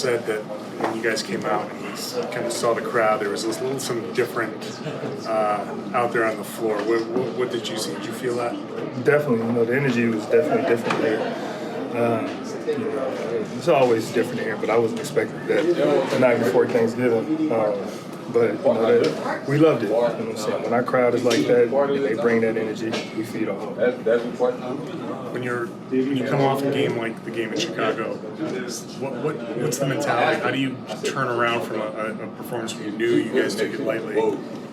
said that when you guys came out and he kind of saw the crowd, there was some different out there on the floor. What did you see? Did you feel that? Definitely. The energy was definitely different there. It's always different here, but I wasn't expecting that the night before Thanksgiving. But we loved it. You know what I'm saying? When our crowd is like that, and they bring that energy, we feed off. That's important. When you come off a game like the game in Chicago, what's the mentality? How do you turn around from a performance where you knew you guys took it lightly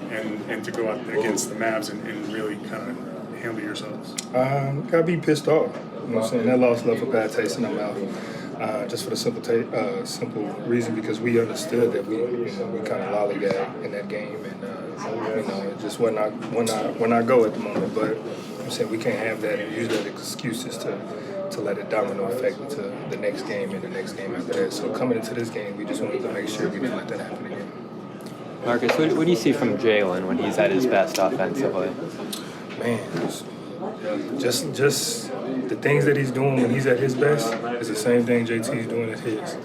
and to go out against the Mavs and really kind of handle yourselves? Gotta be pissed off. You know what I'm saying? That loss left a bad taste in our mouth. Just for the simple reason because we understood that we kind of lollygagged in that game, and it just wasn't our go at the moment. But I'm saying we can't have that and use that excuses to let it domino effect into the next game and the next game after that. So coming into this game, we just wanted to make sure we didn't let that happen again. Marcus, what do you see from Jaylen when he's at his best offensively? Man, just the things that he's doing when he's at his best is the same thing JT's doing at his.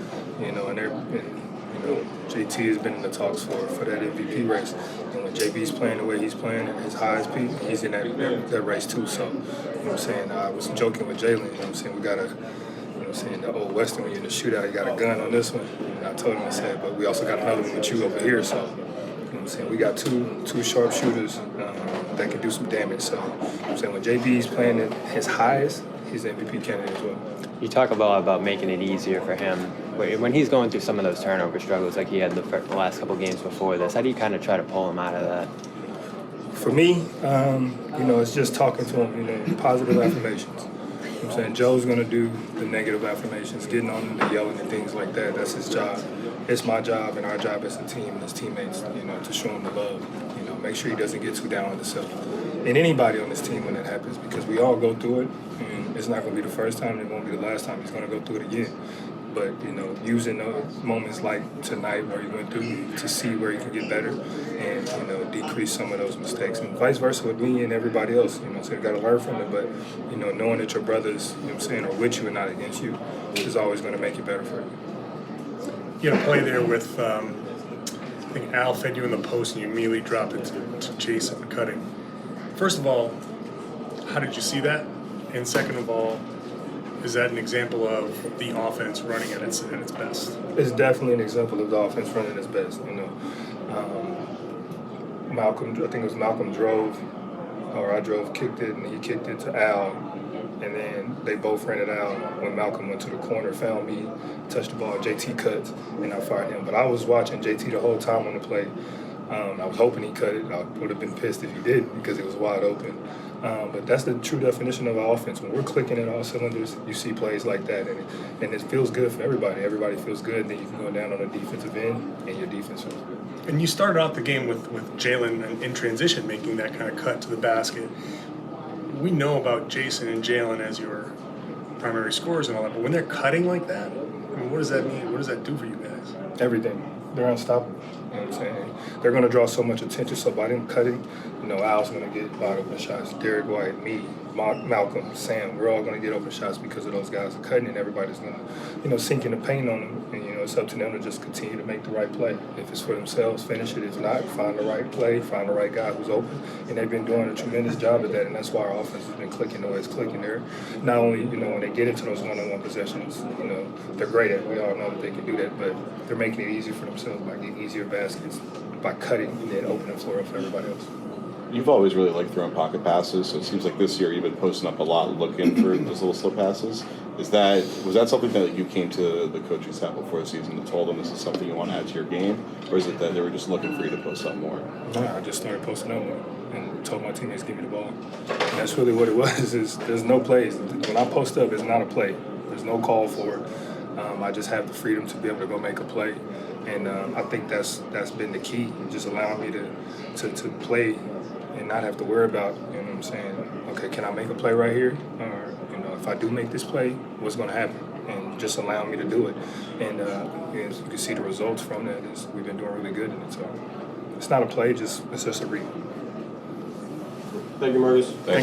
JT has been in the talks for that MVP race. And when JB's playing the way he's playing at his highest peak, he's in that race too. So, I was joking with Jaylen, we got the old Western, when you're in the shootout, you got a gun on this one. And I told him, I said, but we also got another one with you over here. So, we got two sharpshooters that can do some damage. So, when JB's playing at his highest, he's an MVP candidate as well. You talk about making it easier for him. When he's going through some of those turnover struggles like he had the last couple games before this, how do you kind of try to pull him out of that? For me, it's just talking to him, positive affirmations. Joe's going to do the negative affirmations, getting on him and yelling and things like that. That's his job. It's my job and our job as a team and as teammates, to show him the love. Make sure he doesn't get too down on himself. And anybody on this team when that happens, because we all go through it, and it's not going to be the first time, it won't be the last time. He's going to go through it again. But, using those moments like tonight where he went through to see where he can get better and, decrease some of those mistakes. And vice versa with me and everybody else, so you got to learn from it. But, knowing that your brothers, are with you and not against you is always going to make it better for you. You had a play there with, I think Al fed you in the post and you immediately dropped it to Jayson cutting. First of all, how did you see that? And second of all, is that an example of the offense running at its best? It's definitely an example of the offense running at its best. Malcolm, I think it was Malcolm drove, or I drove, kicked it, and he kicked it to Al. And then they both ran it out. When Malcolm went to the corner, found me, touched the ball, JT cuts, and I fired him. But I was watching JT the whole time on the play. I was hoping he cut it. I would have been pissed if he didn't because it was wide open. But that's the true definition of our offense. When we're clicking in all cylinders, you see plays like that. And it feels good for everybody. Everybody feels good. Then you can go down on the defensive end, and your defense feels good. And you started out the game with Jaylen in transition, making that kind of cut to the basket. We know about Jayson and Jaylen as your primary scorers and all that, but when they're cutting like that, what does that mean? What does that do for you guys? Everything. They're unstoppable. You know what I'm saying? They're going to draw so much attention, so by them cutting, Al's going to get wide open shots. Derek White, me, Malcolm, Sam, we're all going to get open shots because of those guys are cutting, and everybody's going to, sink in the paint on them. And, it's up to them to just continue to make the right play. If it's for themselves, finish it. If not, find the right play, find the right guy who's open. And they've been doing a tremendous job at that, and that's why our offense has been clicking the way it's clicking there. Not only, when they get into those one-on-one possessions, they're great at it. We all know that they can do that, but they're making it easier for themselves by getting easier baskets, by cutting and then opening the floor up for everybody else. You've always really liked throwing pocket passes, so it seems like this year you've been posting up a lot looking for those little slip passes. Was that something that you came to the coaching staff before the season and told them this is something you want to add to your game? Or is it that they were just looking for you to post up more? No, I just started posting up more and told my teammates, give me the ball. And that's really what it was, is there's no plays. When I post up, it's not a play. There's no call for it. I just have the freedom to be able to go make a play. And I think that's been the key, just allowing me to play and not have to worry about, okay, can I make a play right here? Or, if I do make this play, what's going to happen? And just allowing me to do it. And as you can see the results from that is we've been doing really good in it. So it's not a play, it's just a read. Thank you, Marcus. Thanks.